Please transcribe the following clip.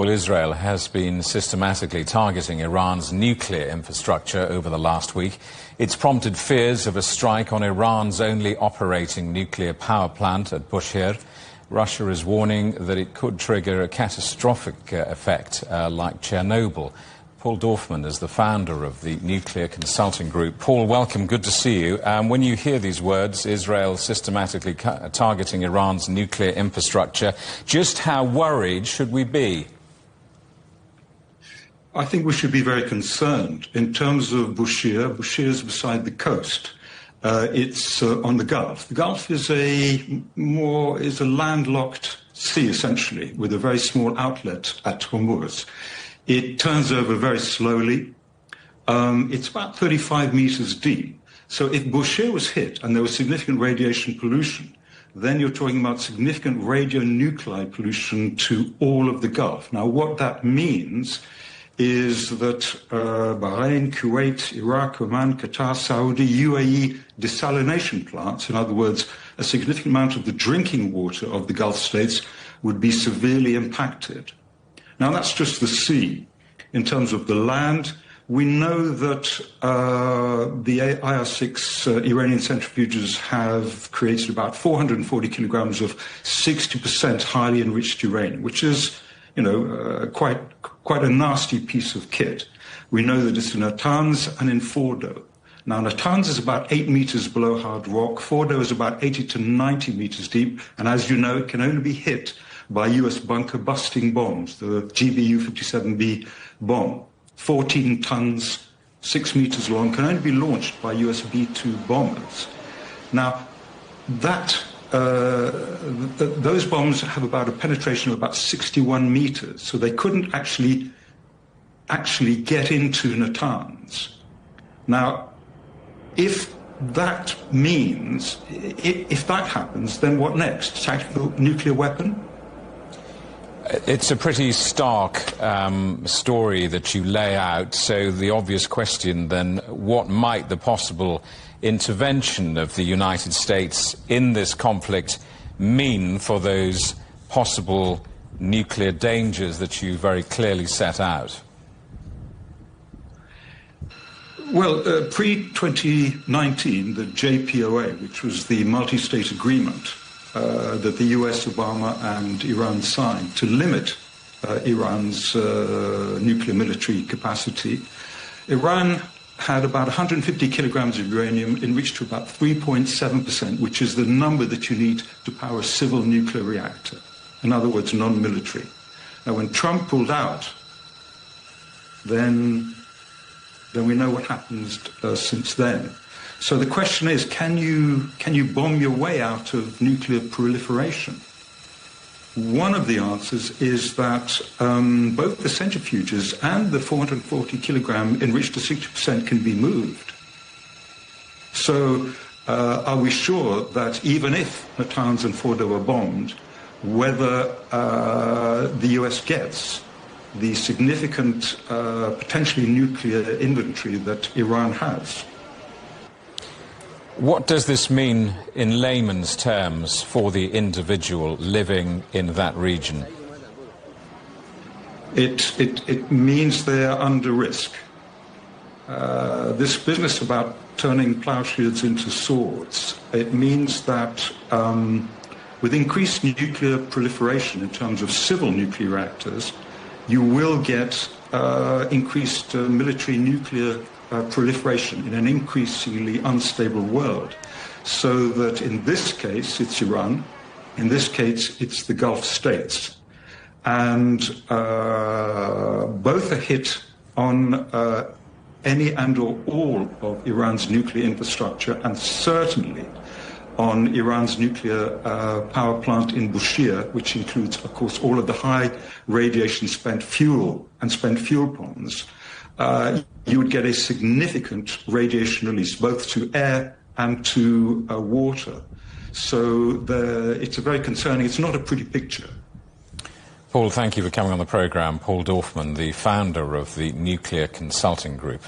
Well, Israel has been systematically targeting Iran's nuclear infrastructure over the last week. It's prompted fears of a strike on Iran's only operating nuclear power plant at Bushehr. Russia is warning that it could trigger a catastrophic effect like Chernobyl. Paul Dorfman is the founder of the nuclear consulting group. Paul, welcome. Good to see you. When you hear these words, Israel systematically targeting Iran's nuclear infrastructure, just how worried should we be? I think we should be very concerned. In terms of Bushehr, Bushehr is beside the coast. It's on the Gulf. The Gulf is a landlocked sea, essentially, with a very small outlet at Hormuz. It turns over very slowly. It's about 35 meters deep. So if Bushehr was hit and there was significant radiation pollution, then you're talking about significant radionuclide pollution to all of the Gulf. Now, what that means is that Bahrain, Kuwait, Iraq, Oman, Qatar, Saudi, UAE desalination plants, in other words, a significant amount of the drinking water of the Gulf states would be severely impacted. Now, that's just the sea. In terms of the land, we know that the IR-6 Iranian centrifuges have created about 440 kilograms of 60% highly enriched uranium, which is, quite a nasty piece of kit. We know that it's in Natanz and in Fordo. Now, Natanz is about 8 meters below hard rock. Fordo is about 80 to 90 meters deep. And as you know, it can only be hit by US bunker-busting bombs, the GBU-57B bomb. 14 tons, 6 meters long, can only be launched by US B-2 bombers. Now, those bombs have about a penetration of about 61 meters, so they couldn't actually get into Natanz. Now, if that happens, then what next? Tactical nuclear weapon? It's a pretty stark story that you lay out, so the obvious question then, what might the possible intervention of the United States in this conflict mean for those possible nuclear dangers that you very clearly set out? Well, pre-2019, the JPOA, which was the multi-state agreement that the US, Obama, and Iran signed to limit Iran's nuclear military capacity, Iran had about 150 kilograms of uranium enriched to about 3.7%, which is the number that you need to power a civil nuclear reactor. In other words, non-military. Now, when Trump pulled out, then we know what happens since then. So the question is, can you bomb your way out of nuclear proliferation? One of the answers is that both the centrifuges and the 440 kilogram enriched to 60% can be moved. So are we sure that even if Natanz and Fordo are bombed, whether the US gets the significant potentially nuclear inventory that Iran has? What does this mean in layman's terms for the individual living in that region? It means they are under risk. This business about turning plowshares into swords, it means that with increased nuclear proliferation in terms of civil nuclear reactors, you will get increased military nuclear proliferation in an increasingly unstable world. So that in this case, it's Iran. In this case, it's the Gulf states. And both are hit on any and or all of Iran's nuclear infrastructure, and certainly on Iran's nuclear power plant in Bushehr, which includes, of course, all of the high radiation spent fuel and spent fuel ponds. You would get a significant radiation release, both to air and to water. So it's a very concerning, it's not a pretty picture. Paul, thank you for coming on the programme. Paul Dorfman, the founder of the Nuclear Consulting Group.